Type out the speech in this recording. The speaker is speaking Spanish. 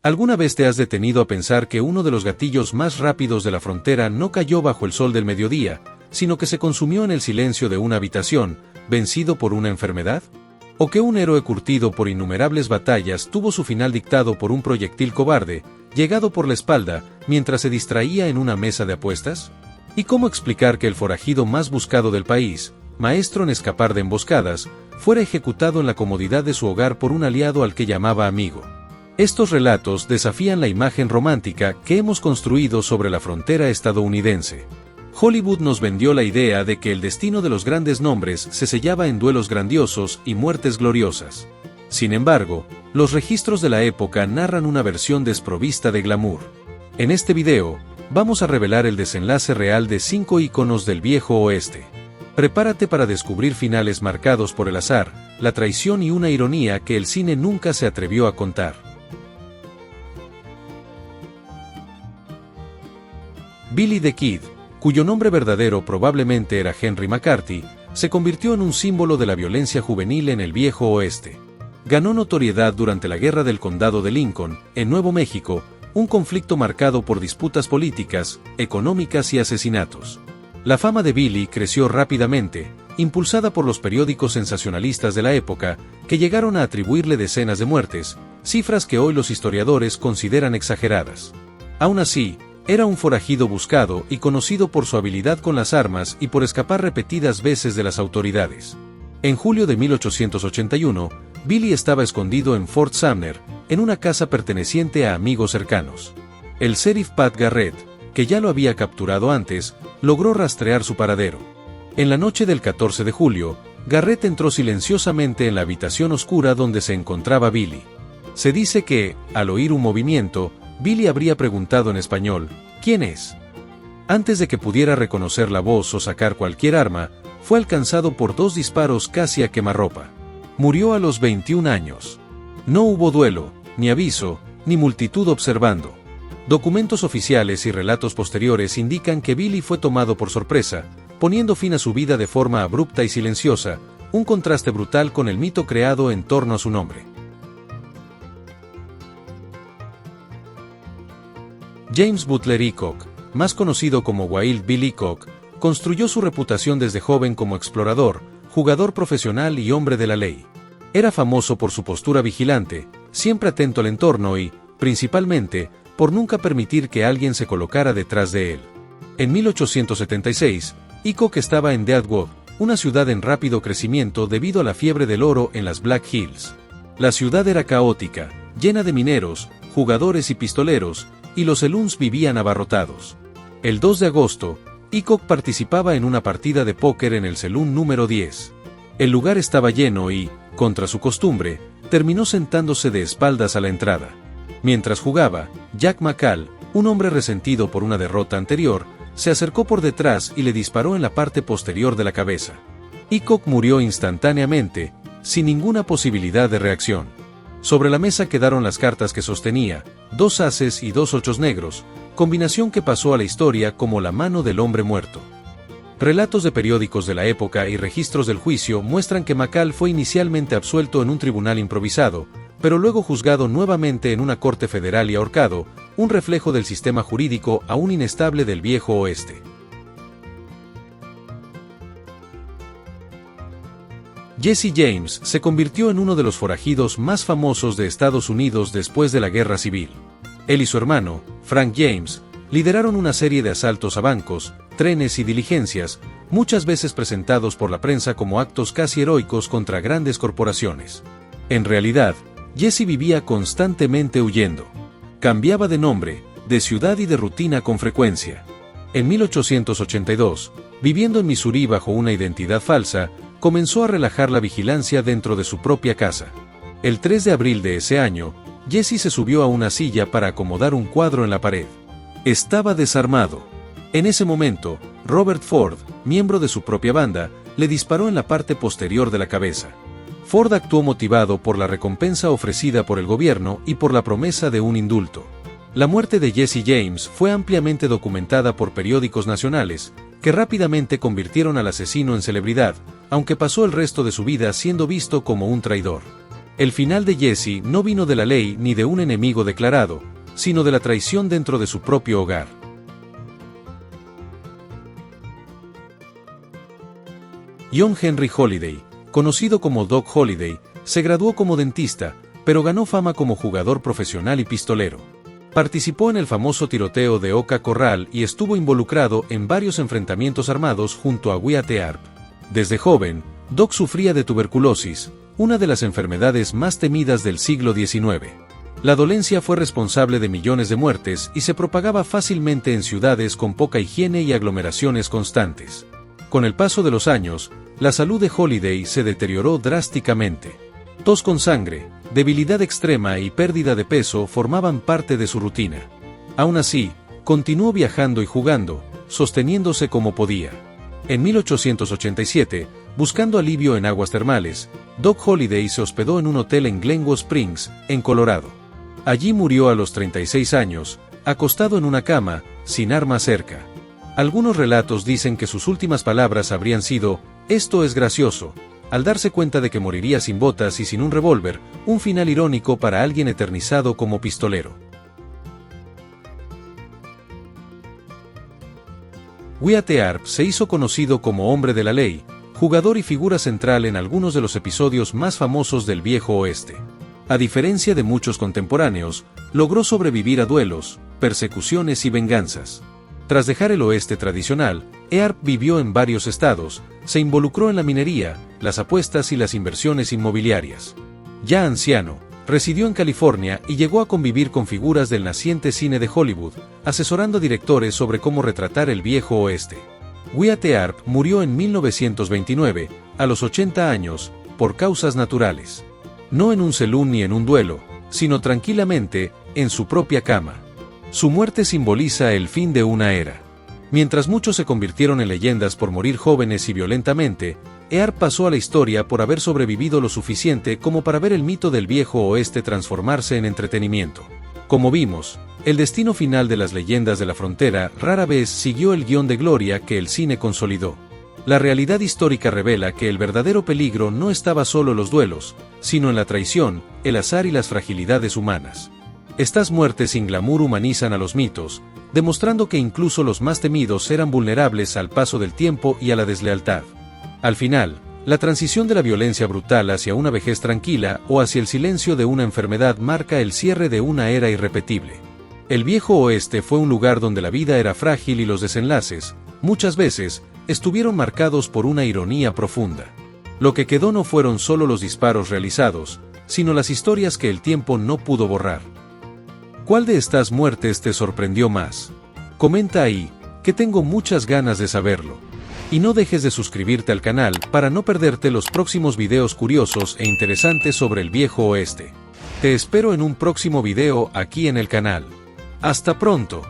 ¿Alguna vez te has detenido a pensar que uno de los gatillos más rápidos de la frontera no cayó bajo el sol del mediodía, sino que se consumió en el silencio de una habitación, vencido por una enfermedad? ¿O que un héroe curtido por innumerables batallas tuvo su final dictado por un proyectil cobarde, llegado por la espalda, mientras se distraía en una mesa de apuestas? ¿Y cómo explicar que el forajido más buscado del país, maestro en escapar de emboscadas, fuera ejecutado en la comodidad de su hogar por un aliado al que llamaba amigo? Estos relatos desafían la imagen romántica que hemos construido sobre la frontera estadounidense. Hollywood nos vendió la idea de que el destino de los grandes nombres se sellaba en duelos grandiosos y muertes gloriosas. Sin embargo, los registros de la época narran una versión desprovista de glamour. En este video, vamos a revelar el desenlace real de 5 íconos del viejo oeste. Prepárate para descubrir finales marcados por el azar, la traición y una ironía que el cine nunca se atrevió a contar. Billy the Kid, cuyo nombre verdadero probablemente era Henry McCarthy, se convirtió en un símbolo de la violencia juvenil en el viejo oeste. Ganó notoriedad durante la Guerra del Condado de Lincoln, en Nuevo México, un conflicto marcado por disputas políticas, económicas y asesinatos. La fama de Billy creció rápidamente, impulsada por los periódicos sensacionalistas de la época, que llegaron a atribuirle decenas de muertes, cifras que hoy los historiadores consideran exageradas. Aún así, era un forajido buscado y conocido por su habilidad con las armas y por escapar repetidas veces de las autoridades. En julio de 1881, Billy estaba escondido en Fort Sumner, en una casa perteneciente a amigos cercanos. El sheriff Pat Garrett, que ya lo había capturado antes, logró rastrear su paradero. En la noche del 14 de julio, Garrett entró silenciosamente en la habitación oscura donde se encontraba Billy. Se dice que, al oír un movimiento, Billy habría preguntado en español, ¿quién es? Antes de que pudiera reconocer la voz o sacar cualquier arma, fue alcanzado por 2 disparos casi a quemarropa. Murió a los 21 años. No hubo duelo, ni aviso, ni multitud observando. Documentos oficiales y relatos posteriores indican que Billy fue tomado por sorpresa, poniendo fin a su vida de forma abrupta y silenciosa, un contraste brutal con el mito creado en torno a su nombre. James Butler Hickok, más conocido como Wild Bill Hickok, construyó su reputación desde joven como explorador, jugador profesional y hombre de la ley. Era famoso por su postura vigilante, siempre atento al entorno y, principalmente, por nunca permitir que alguien se colocara detrás de él. En 1876, Hickok estaba en Deadwood, una ciudad en rápido crecimiento debido a la fiebre del oro en las Black Hills. La ciudad era caótica, llena de mineros, jugadores y pistoleros, y los saloons vivían abarrotados. El 2 de agosto, Hickok participaba en una partida de póker en el saloon número 10. El lugar estaba lleno y, contra su costumbre, terminó sentándose de espaldas a la entrada. Mientras jugaba, Jack McCall, un hombre resentido por una derrota anterior, se acercó por detrás y le disparó en la parte posterior de la cabeza. Hickok murió instantáneamente, sin ninguna posibilidad de reacción. Sobre la mesa quedaron las cartas que sostenía, 2 ases y 2 ochos negros, combinación que pasó a la historia como la mano del hombre muerto. Relatos de periódicos de la época y registros del juicio muestran que McCall fue inicialmente absuelto en un tribunal improvisado, pero luego juzgado nuevamente en una corte federal y ahorcado, un reflejo del sistema jurídico aún inestable del viejo oeste. Jesse James se convirtió en uno de los forajidos más famosos de Estados Unidos después de la Guerra Civil. Él y su hermano, Frank James, lideraron una serie de asaltos a bancos, trenes y diligencias, muchas veces presentados por la prensa como actos casi heroicos contra grandes corporaciones. En realidad, Jesse vivía constantemente huyendo. Cambiaba de nombre, de ciudad y de rutina con frecuencia. En 1882, viviendo en Missouri bajo una identidad falsa, comenzó a relajar la vigilancia dentro de su propia casa. El 3 de abril de ese año, Jesse se subió a una silla para acomodar un cuadro en la pared. Estaba desarmado. En ese momento, Robert Ford, miembro de su propia banda, le disparó en la parte posterior de la cabeza. Ford actuó motivado por la recompensa ofrecida por el gobierno y por la promesa de un indulto. La muerte de Jesse James fue ampliamente documentada por periódicos nacionales, que rápidamente convirtieron al asesino en celebridad, aunque pasó el resto de su vida siendo visto como un traidor. El final de Jesse no vino de la ley ni de un enemigo declarado, sino de la traición dentro de su propio hogar. John Henry Holliday, conocido como Doc Holliday, se graduó como dentista, pero ganó fama como jugador profesional y pistolero. Participó en el famoso tiroteo de Oka Corral y estuvo involucrado en varios enfrentamientos armados junto a Wyatt Earp. Desde joven, Doc sufría de tuberculosis, una de las enfermedades más temidas del siglo XIX. La dolencia fue responsable de millones de muertes y se propagaba fácilmente en ciudades con poca higiene y aglomeraciones constantes. Con el paso de los años, la salud de Holliday se deterioró drásticamente. Tos con sangre, debilidad extrema y pérdida de peso formaban parte de su rutina. Aún así, continuó viajando y jugando, sosteniéndose como podía. En 1887, buscando alivio en aguas termales, Doc Holliday se hospedó en un hotel en Glenwood Springs, en Colorado. Allí murió a los 36 años, acostado en una cama, sin arma cerca. Algunos relatos dicen que sus últimas palabras habrían sido: "Esto es gracioso", al darse cuenta de que moriría sin botas y sin un revólver, un final irónico para alguien eternizado como pistolero. Wyatt Earp se hizo conocido como hombre de la ley, jugador y figura central en algunos de los episodios más famosos del Viejo Oeste. A diferencia de muchos contemporáneos, logró sobrevivir a duelos, persecuciones y venganzas. Tras dejar el oeste tradicional, Earp vivió en varios estados, se involucró en la minería, las apuestas y las inversiones inmobiliarias. Ya anciano, residió en California y llegó a convivir con figuras del naciente cine de Hollywood, asesorando a directores sobre cómo retratar el Viejo Oeste. Wyatt Earp murió en 1929, a los 80 años, por causas naturales. No en un selún ni en un duelo, sino tranquilamente, en su propia cama. Su muerte simboliza el fin de una era. Mientras muchos se convirtieron en leyendas por morir jóvenes y violentamente, Earp pasó a la historia por haber sobrevivido lo suficiente como para ver el mito del Viejo Oeste transformarse en entretenimiento. Como vimos, el destino final de las leyendas de la frontera rara vez siguió el guión de gloria que el cine consolidó. La realidad histórica revela que el verdadero peligro no estaba solo en los duelos, sino en la traición, el azar y las fragilidades humanas. Estas muertes sin glamour humanizan a los mitos, demostrando que incluso los más temidos eran vulnerables al paso del tiempo y a la deslealtad. Al final, la transición de la violencia brutal hacia una vejez tranquila o hacia el silencio de una enfermedad marca el cierre de una era irrepetible. El Viejo Oeste fue un lugar donde la vida era frágil y los desenlaces, muchas veces, estuvieron marcados por una ironía profunda. Lo que quedó no fueron solo los disparos realizados, sino las historias que el tiempo no pudo borrar. ¿Cuál de estas muertes te sorprendió más? Comenta ahí, que tengo muchas ganas de saberlo. Y no dejes de suscribirte al canal para no perderte los próximos videos curiosos e interesantes sobre el Viejo Oeste. Te espero en un próximo video aquí en el canal. ¡Hasta pronto!